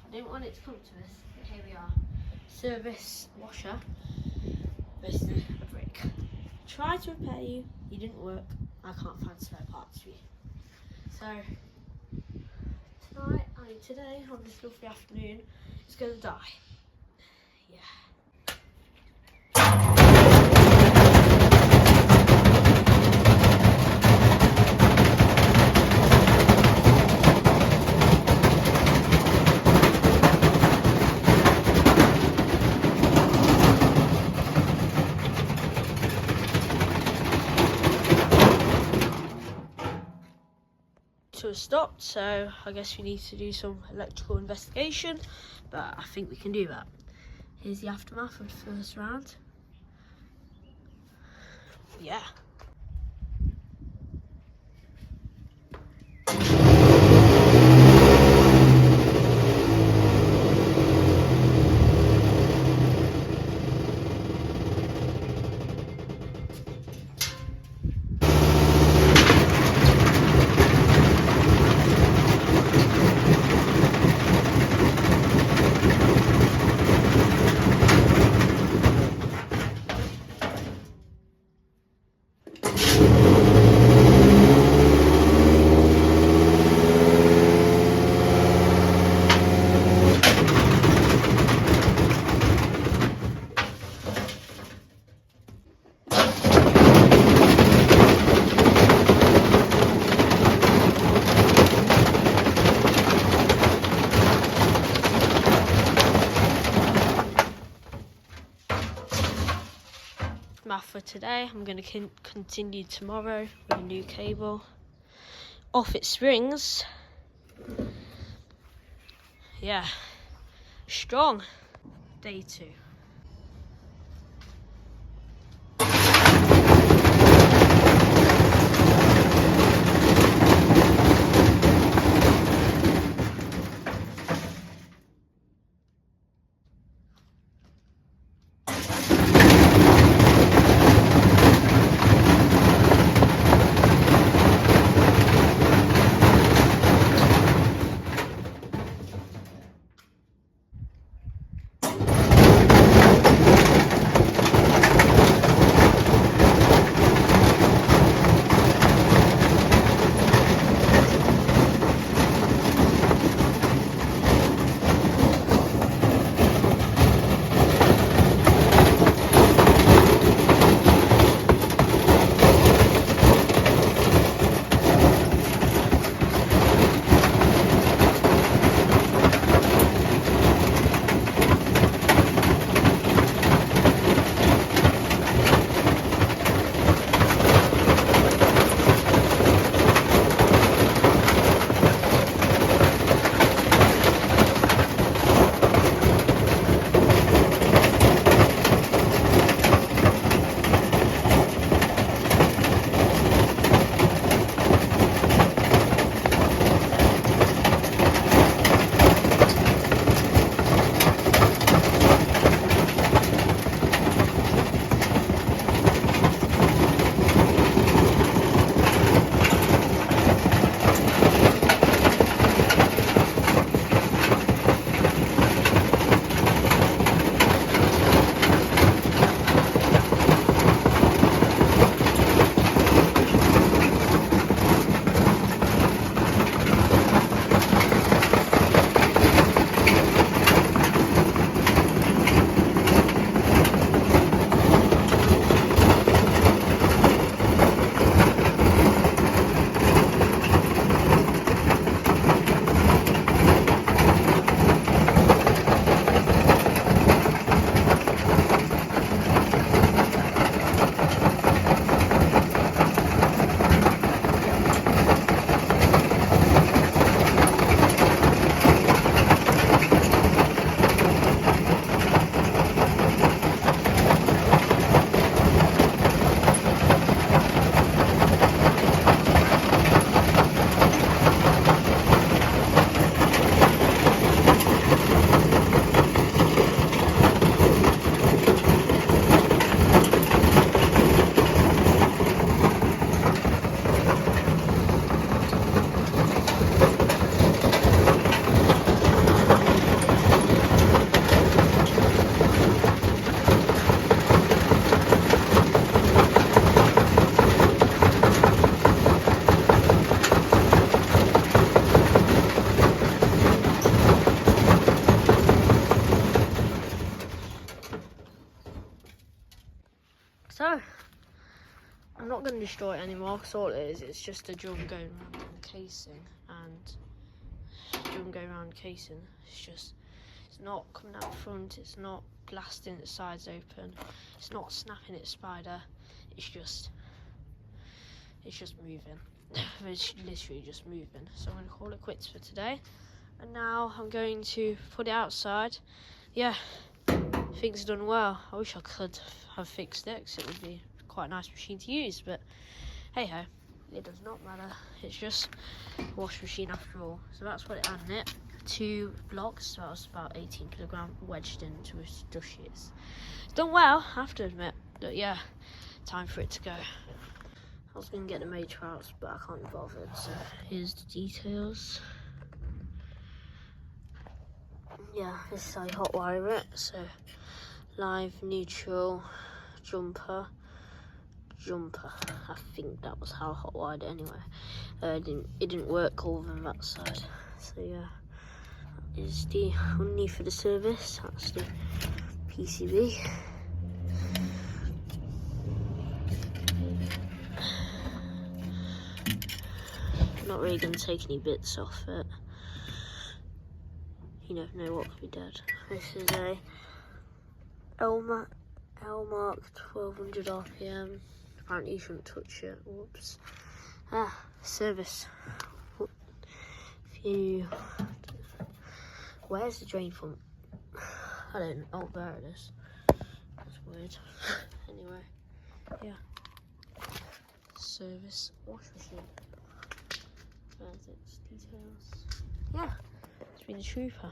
I didn't want it to come to us, but here we are. Service washer versus a brick. Tried to repair you didn't work. I can't find spare parts for you. So today on this lovely afternoon, it's gonna die. Yeah. To have stopped, so I guess we need to do some electrical investigation, but I think we can do that. Here's the aftermath of the first round. Yeah. Math for today. I'm going to continue tomorrow with a new cable. Off it springs. Yeah, strong. Day 2. So, I'm not going to destroy it anymore, because all it is, it's just a drum going around the casing, and drum going around the casing, it's not coming out front, it's not blasting its sides open, it's not snapping its spider, it's just moving. It's literally just moving. So I'm going to call it quits for today, and now I'm going to put it outside. Yeah, things are done well. I wish I could have fixed it, because it would be quite a nice machine to use, but hey ho, it does not matter. It's just a wash machine after all. So that's what it had in it. 2 blocks, so that was about 18 kilogram wedged into his dust sheets. It's done well, I have to admit, but yeah, time for it to go. I was going to get the major out, but I can't be bothered, so here's the details. Yeah, this is how you hotwire it. So live, neutral, jumper. I think that was how I hotwired it anyway. It didn't work over on that side. So yeah, that is the underneath for the Servis. That's the PCB. Not really going to take any bits off it. You never know what could be dead. This is a L-Mark 1200 RPM. Apparently you shouldn't touch it. Whoops. Servis. Where's the drain from? I don't know. Oh, there it is. That's weird. Anyway, yeah. Servis wash machine. There's its details. Yeah, it's been a trooper.